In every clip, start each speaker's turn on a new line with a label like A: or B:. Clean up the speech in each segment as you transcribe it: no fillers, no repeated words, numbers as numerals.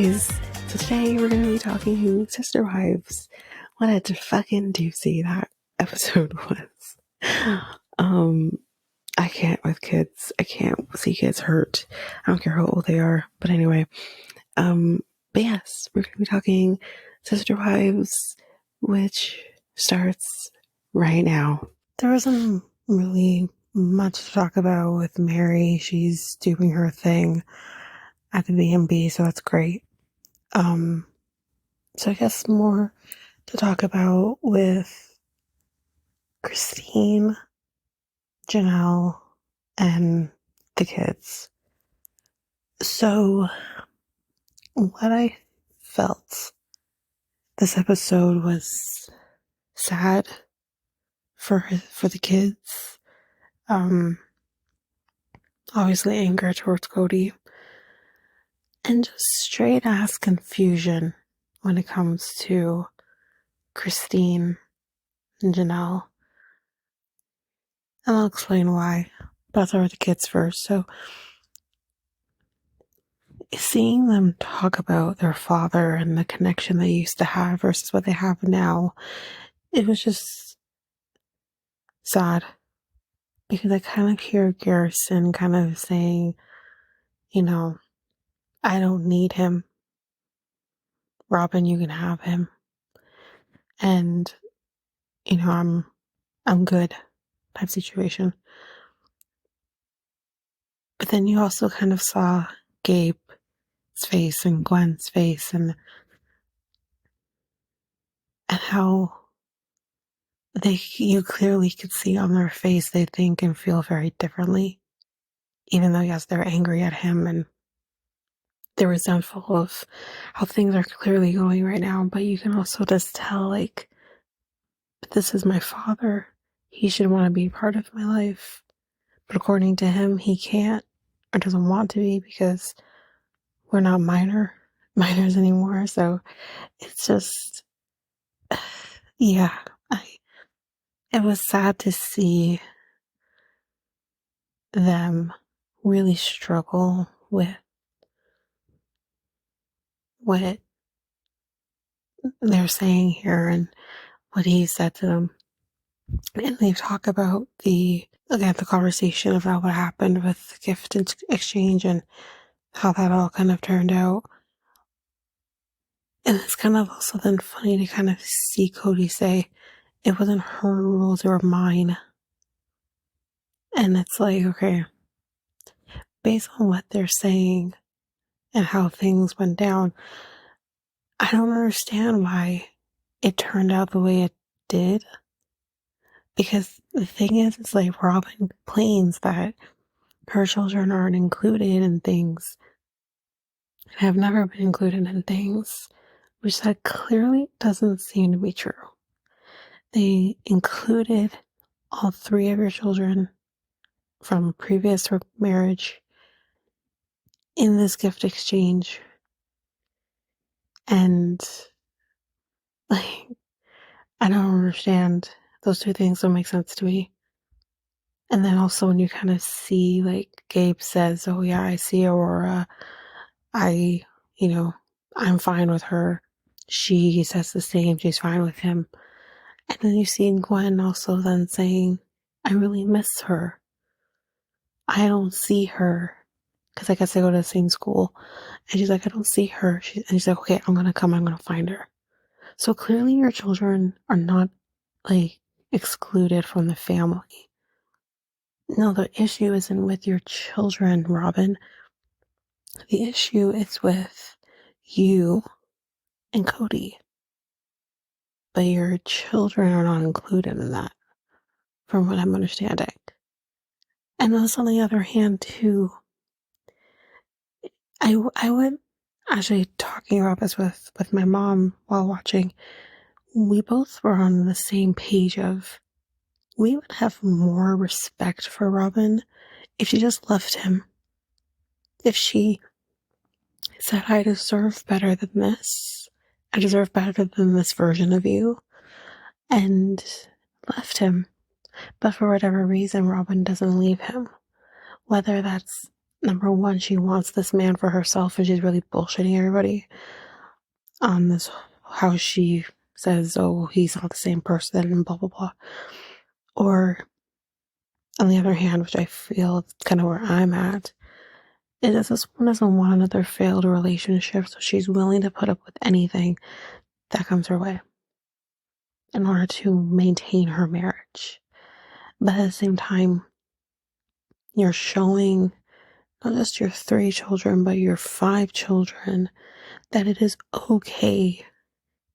A: guys, so today we're going to be talking Sister Wives. What a fucking doozy that episode was. I can't with kids. I can't see kids hurt. I don't care how old they are. But anyway, but yes, we're going to be talking Sister Wives, which starts right now. There wasn't really much to talk about with Mary. She's doing her thing at the B&B, so that's great. So I guess more to talk about with Christine, Janelle, and the kids. So what I felt this episode was sad for the kids. Obviously anger towards Cody, and just straight ass confusion when it comes to Christine and Janelle. And I'll explain why, but I'll start with the kids first. So seeing them talk about their father and the connection they used to have versus what they have now, it was just sad. Because I kind of hear Garrison kind of saying, I don't need him. Robin, you can have him. And, I'm good type situation. But then you also kind of saw Gabe's face and Gwen's face and how you clearly could see on their face they think and feel very differently. Even though, yes, they're angry at him and they're resentful of how things are clearly going right now, but you can also just tell, but this is my father. He should want to be part of my life. But according to him, he can't or doesn't want to be because we're not minors anymore. So it's just, yeah, it was sad to see them really struggle with what they're saying here and what he said to them. And they talk about the conversation about what happened with the gift exchange and how that all kind of turned out. And it's kind of also then funny to kind of see Cody say, it wasn't her rules, they were mine. And it's like, okay, based on what they're saying and how things went down, I don't understand why it turned out the way it did. Because the thing is, it's like Robin complains that her children aren't included in things, have never been included in things, which that clearly doesn't seem to be true. They included all three of your children from previous marriage in this gift exchange. And I don't understand. Those two things don't make sense to me. And then also when you kind of see, Gabe says, oh yeah, I see Aurora. I'm fine with her. She says the same. She's fine with him. And then you see Gwen also then saying, I really miss her. I don't see her. Because I guess they go to the same school. And she's like, I don't see her. And she's like, okay, I'm going to find her. So clearly your children are not, excluded from the family. No, the issue isn't with your children, Robin. The issue is with you and Cody. But your children are not included in that, from what I'm understanding. And also on the other hand, too, I would actually talking about this with my mom while watching. We both were on the same page of we would have more respect for Robin if she just left him. If she said, I deserve better than this. I deserve better than this version of you. And left him. But for whatever reason, Robin doesn't leave him. Whether that's number one, she wants this man for herself and she's really bullshitting everybody on this, how she says, oh, he's not the same person and blah, blah, blah. Or on the other hand, which I feel is kind of where I'm at, is this one doesn't want another failed relationship, so she's willing to put up with anything that comes her way in order to maintain her marriage. But at the same time, you're showing not just your 3 children, but your 5 children that it is okay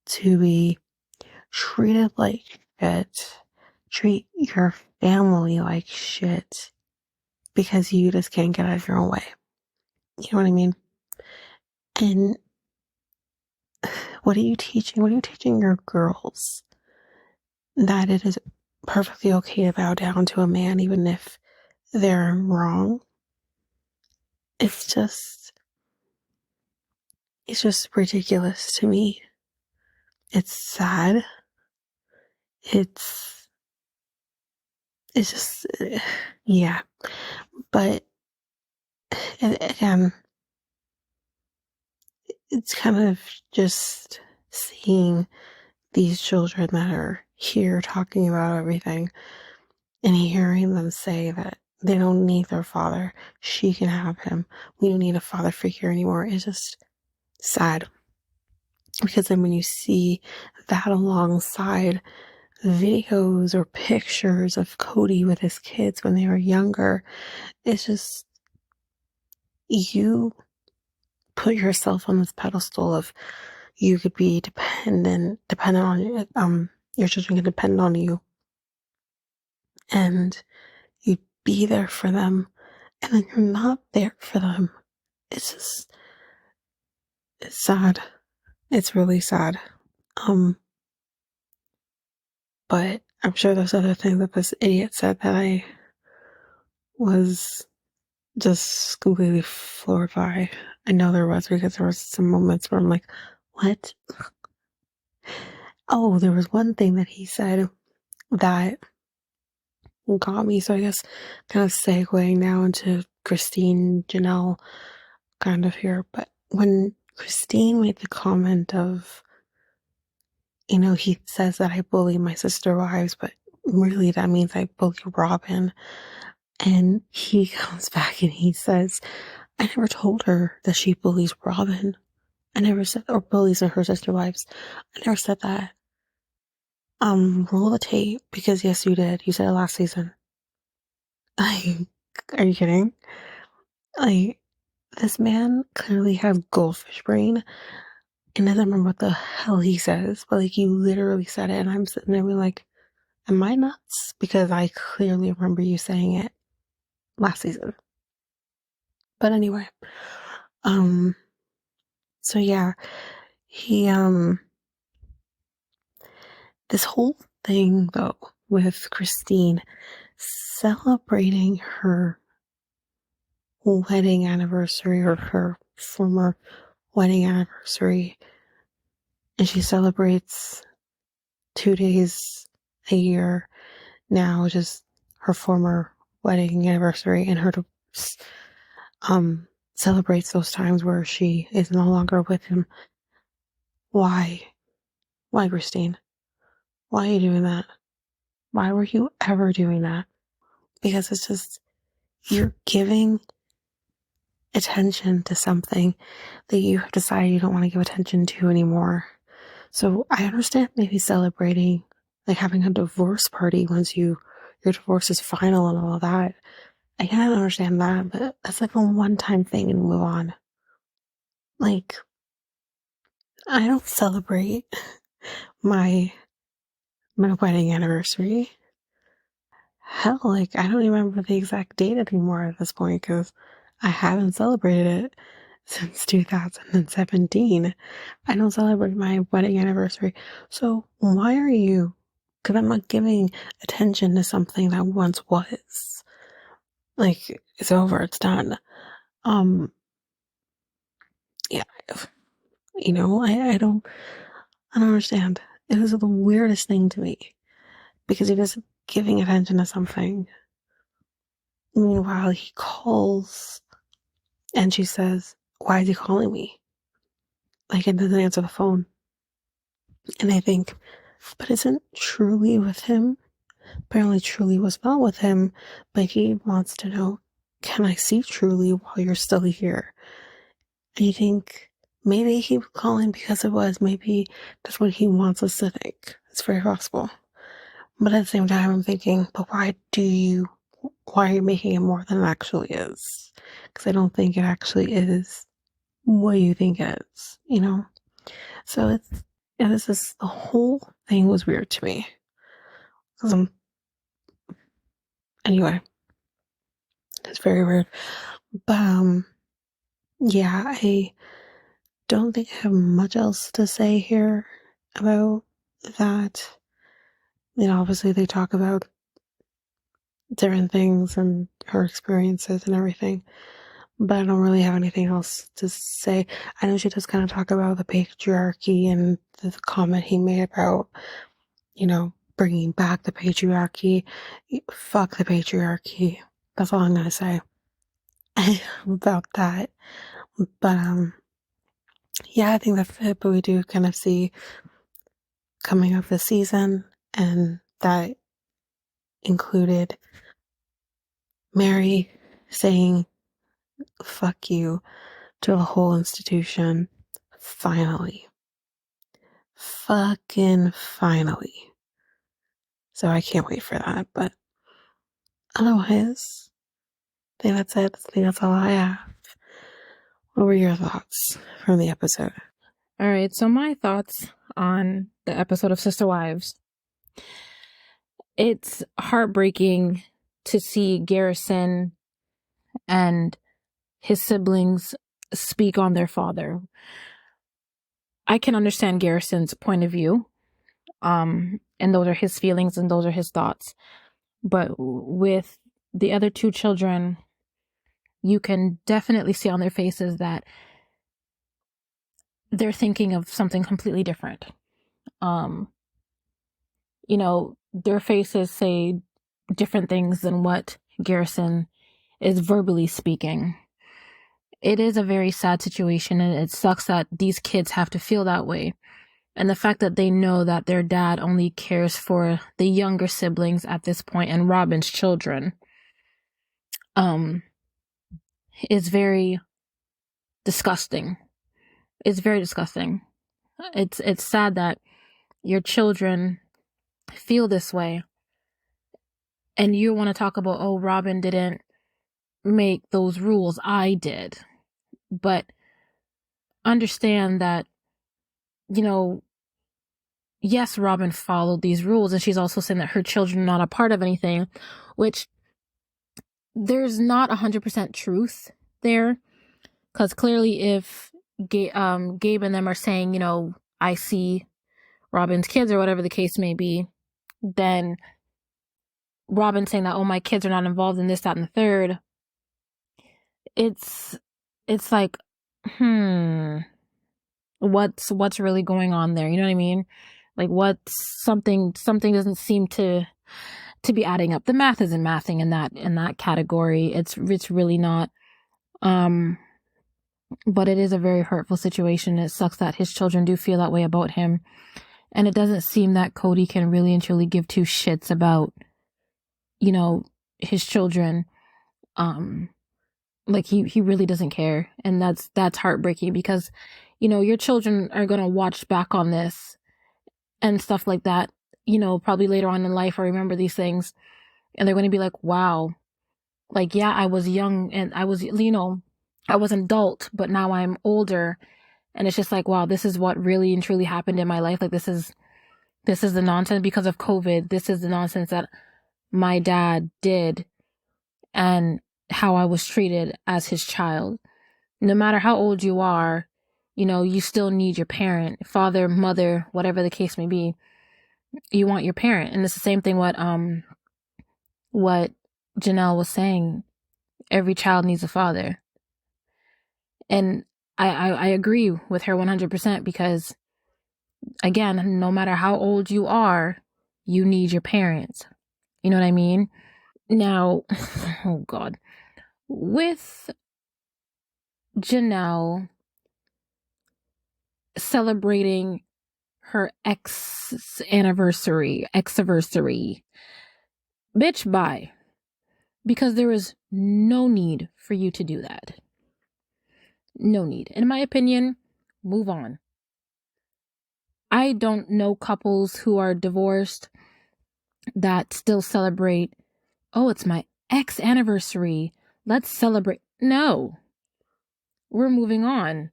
A: to be treated like shit, treat your family like shit, because you just can't get out of your own way. You know what I mean? And what are you teaching? What are you teaching your girls? That it is perfectly okay to bow down to a man even if they're wrong? It's just ridiculous to me. It's sad. It's just, yeah. But again, it's kind of just seeing these children that are here talking about everything and hearing them say that they don't need their father. She can have him. We don't need a father figure anymore. It's just sad. Because then when you see that alongside videos or pictures of Cody with his kids when they were younger, it's just, you put yourself on this pedestal of you could be dependent on your children can depend on you, and you'd be there for them, and then you're not there for them. It's sad. It's really sad. But I'm sure there's other things that this idiot said that I was just completely floored by. I know there was, because there was some moments where I'm like, what? Oh, there was one thing that he said that got me. So I guess kind of segueing now into Christine Janelle kind of here. But when Christine made the comment of, he says that I bully my sister wives, but really that means I bully Robin. And he comes back and he says, I never told her that she bullies Robin. I never said, or bullies her sister wives. I never said that. Roll the tape, because yes, you did. You said it last season. Like, are you kidding? Like, this man clearly has goldfish brain and doesn't remember what the hell he says, but like, you literally said it, and I'm sitting there being like, am I nuts? Because I clearly remember you saying it last season. But anyway, so yeah, he, this whole thing though, with Christine celebrating her wedding anniversary, or her former wedding anniversary, and she celebrates 2 days a year now, just her former wedding anniversary, and her celebrates those times where she is no longer with him. Why Christine? Why are you doing that? Why were you ever doing that? Because it's just, you're giving attention to something that you have decided you don't want to give attention to anymore. So I understand maybe celebrating, like having a divorce party once your divorce is final and all of that. I kind of understand that, but that's like a one-time thing and move on. Like, I don't celebrate my wedding anniversary. Hell, like, I don't even remember the exact date anymore at this point, because I haven't celebrated it since 2017. I don't celebrate my wedding anniversary. So why are you? Because I'm not giving attention to something that once was. Like, it's over, it's done. Yeah, I don't understand. It was the weirdest thing to me, because he was giving attention to something. Meanwhile, he calls And she says, why is he calling me? Like, it doesn't answer the phone. And I think, but isn't Truly with him? Apparently Truly was not with him, but he wants to know, can I see Truly while you're still here? And you think maybe he was calling because it was, maybe that's what he wants us to think. It's very possible. But at the same time, I'm thinking, but why are you making it more than it actually is? Because I don't think it actually is what you think it is, you know? So the whole thing was weird to me. Anyway, it's very weird. But, yeah, I don't think I have much else to say here about that. Obviously they talk about different things and her experiences and everything, but I don't really have anything else to say. I know she does kind of talk about the patriarchy and the comment he made about, bringing back the patriarchy. Fuck the patriarchy. That's all I'm gonna say about that. But, yeah, I think that's it. But we do kind of see coming up this season, and that included Mary saying fuck you to the whole institution. Finally. Fucking finally. So I can't wait for that. But otherwise, I think that's it. I think that's all I have. What were your thoughts from the episode?
B: All right, so my thoughts on the episode of Sister Wives. It's heartbreaking to see Garrison and his siblings speak on their father. I can understand Garrison's point of view, and those are his feelings and those are his thoughts. But with the other two children, you can definitely see on their faces that they're thinking of something completely different. Their faces say different things than what Garrison is verbally speaking. It is a very sad situation, and it sucks that these kids have to feel that way. And the fact that they know that their dad only cares for the younger siblings at this point and Robin's children, is very disgusting. It's very disgusting. It's sad that your children feel this way. And you want to talk about, oh, Robin didn't make those rules. I did. But understand that, yes, Robin followed these rules, and she's also saying that her children are not a part of anything, which there's not 100% truth there. Because clearly if Gabe and them are saying, I see Robin's kids or whatever the case may be, then Robin saying that, oh, my kids are not involved in this, that, and the third, it's like, what's really going on there? You know what I mean? Like, something doesn't seem to be adding up. The math isn't mathing in that category. It's really not. But it is a very hurtful situation. It sucks that his children do feel that way about him. And it doesn't seem that Cody can really and truly give two shits about, his children. Like he really doesn't care. And that's heartbreaking because, your children are going to watch back on this and stuff like that, probably later on in life or remember these things. And they're going to be like, wow, like, yeah, I was young and I was, I was an adult, but now I'm older. And it's just like, wow, this is what really and truly happened in my life. Like, this is the nonsense because of COVID. This is the nonsense that my dad did and how I was treated as his child. No matter how old you are, you still need your parent, father, mother, whatever the case may be. You want your parent. And it's the same thing what Janelle was saying. Every child needs a father. And I agree with her 100% because, again, no matter how old you are, you need your parents. You know what I mean? Now, oh God, with Janelle celebrating her anniversary. Bitch, bye. Because there is no need for you to do that. No need. In my opinion, move on. I don't know couples who are divorced that still celebrate, oh, it's my ex anniversary. Let's celebrate. No, we're moving on.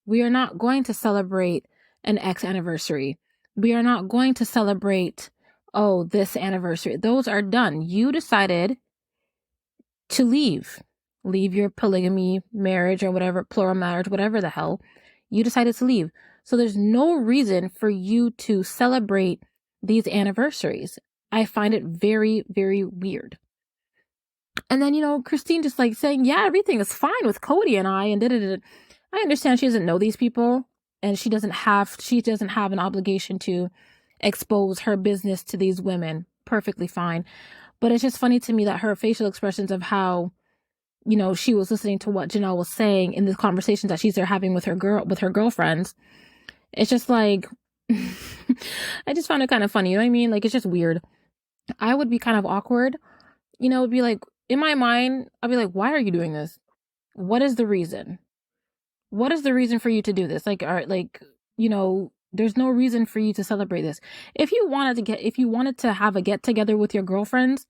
B: We are not going to celebrate an ex anniversary. We are not going to celebrate, oh, this anniversary. Those are done. You decided to leave your polygamy marriage or whatever, plural marriage, whatever the hell. You decided to leave. So there's no reason for you to celebrate these anniversaries. I find it very, very weird. And then, Christine just like saying, yeah, everything is fine with Cody and I, and I understand she doesn't know these people, and she doesn't have an obligation to expose her business to these women. Perfectly fine. But it's just funny to me that her facial expressions of how, she was listening to what Janelle was saying in the conversations that she's there having with her girlfriends. It's just like, I just found it kind of funny. You know what I mean? Like, it's just weird. I would be kind of awkward. It'd be like, in my mind, I'd be like, why are you doing this? What is the reason? What is the reason for you to do this? Like, all right, there's no reason for you to celebrate this. If you wanted to have a get together with your girlfriends,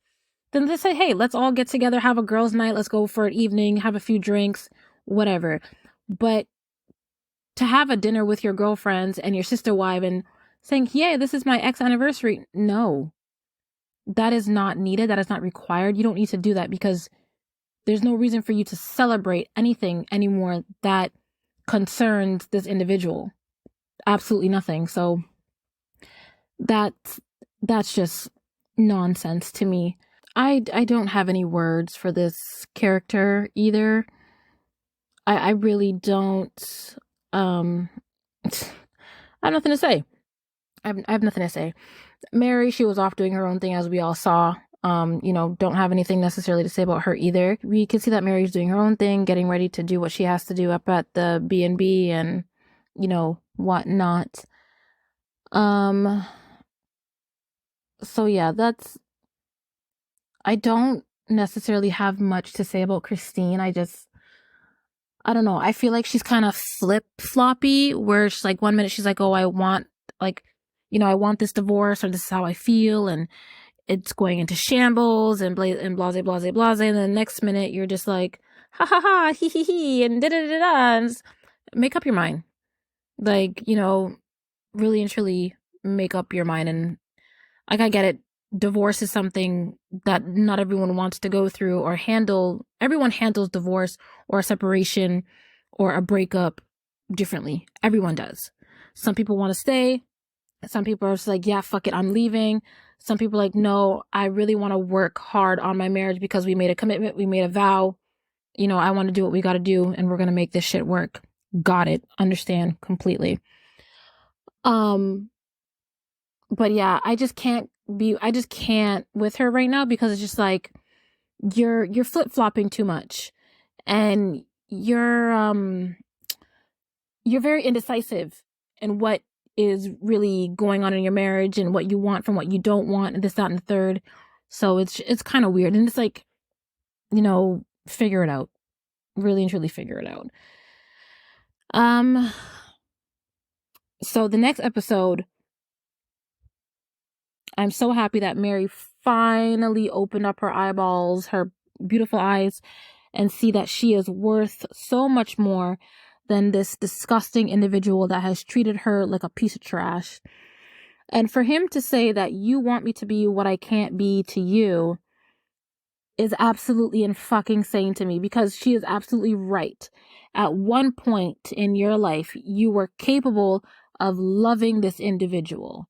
B: then let's say, hey, let's all get together, have a girls' night, let's go for an evening, have a few drinks, whatever. But to have a dinner with your girlfriends and your sister wife and saying, yeah, this is my ex anniversary. No, that is not needed. That is not required. You don't need to do that because there's no reason for you to celebrate anything anymore that concerns this individual. Absolutely nothing. So that's just nonsense to me. I don't have any words for this character either. I really don't. I have nothing to say. I have nothing to say. Mary, she was off doing her own thing, as we all saw. Don't have anything necessarily to say about her either. We can see that Mary's doing her own thing, getting ready to do what she has to do up at the B&B and, whatnot. So yeah, I don't necessarily have much to say about Christine. I don't know. I feel like she's kind of flip-floppy, where she's like, one minute she's like, oh, I want this divorce, or this is how I feel, and it's going into shambles, and blase, blase, blase. And then the next minute you're just like, ha ha ha, he he he, and da da da da. And make up your mind. Like, really and truly make up your mind. And like, I get it. Divorce is something that not everyone wants to go through or handle. Everyone handles divorce or a separation or a breakup differently. Everyone does. Some people want to stay. Some people are just like, yeah, fuck it, I'm leaving. Some people are like, no, I really want to work hard on my marriage because we made a commitment, we made a vow. I want to do what we got to do, and we're going to make this shit work. Got it. Understand completely. But yeah, I just can't with her right now, because it's just like, you're flip-flopping too much, and you're very indecisive in what is really going on in your marriage and what you want from what you don't want, and this, that, and the third. So it's kind of weird. And it's like, figure it out. Really and truly figure it out. So the next episode, I'm so happy that Mary finally opened up her eyeballs, her beautiful eyes, and see that she is worth so much more than this disgusting individual that has treated her like a piece of trash. And for him to say that you want me to be what I can't be to you is absolutely insane to me, because she is absolutely right. At one point in your life, you were capable of loving this individual.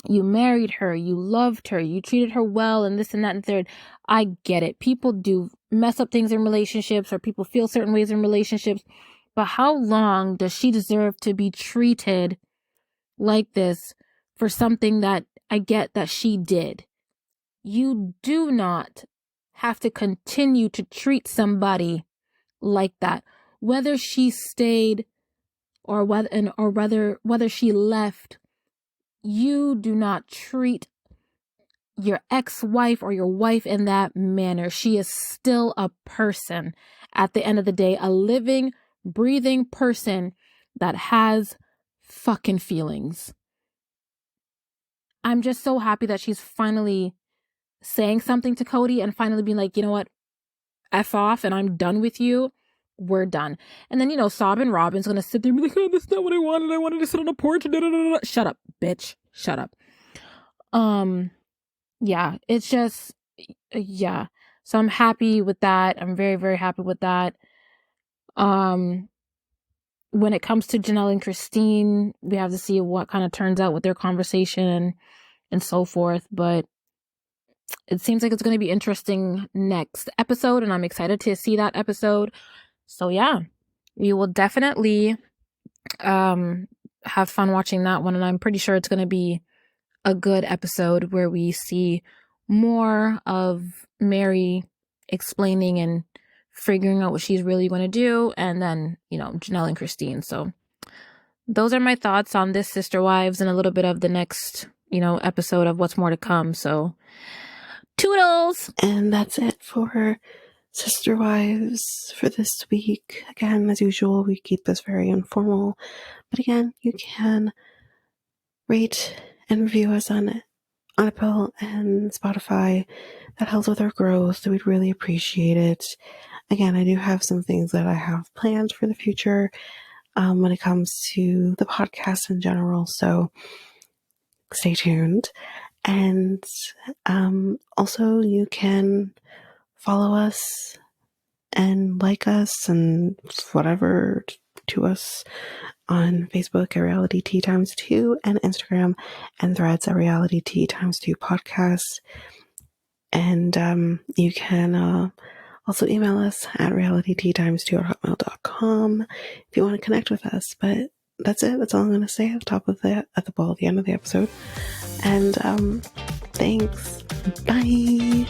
B: You married her, you loved her, you treated her well, and this and that and third. I get it. People do mess up things in relationships, or people feel certain ways in relationships. But how long does she deserve to be treated like this for something that I get that she did? You do not have to continue to treat somebody like that. whether she stayed or whether she left, you do not treat your ex-wife or your wife in that manner. She is still a person at the end of the day, a living, breathing person that has fucking feelings. I'm just so happy that she's finally saying something to Cody and finally being like, you know what, F off and I'm done with you. We're done. And then, Sob and Robin's gonna sit there and be like, oh, that's not what I wanted. I wanted to sit on a porch. Shut up, bitch. Shut up. Yeah, it's just, yeah. So I'm happy with that. I'm very, very happy with that. When it comes to Janelle and Christine, we have to see what kind of turns out with their conversation and so forth. But it seems like it's going to be interesting next episode, and I'm excited to see that episode. So yeah, we will definitely have fun watching that one, and I'm pretty sure it's going to be a good episode where we see more of Mary explaining and figuring out what she's really going to do, and then, Janelle and Christine. So those are my thoughts on this Sister Wives and a little bit of the next, episode of what's more to come. So toodles!
A: And that's it for Sister Wives for this week. Again, as usual, we keep this very informal. But again, you can rate and review us on Apple and Spotify. That helps with our growth, so we'd really appreciate it. Again, I do have some things that I have planned for the future when it comes to the podcast in general, so stay tuned. And also, you can follow us and like us and whatever to us on Facebook at Reality T x2 and Instagram and Threads at Reality T x2 podcast. And you can also email us at realityt2@hotmail.com if you want to connect with us. But that's it. That's all I'm going to say at the end of the episode. And thanks. Bye.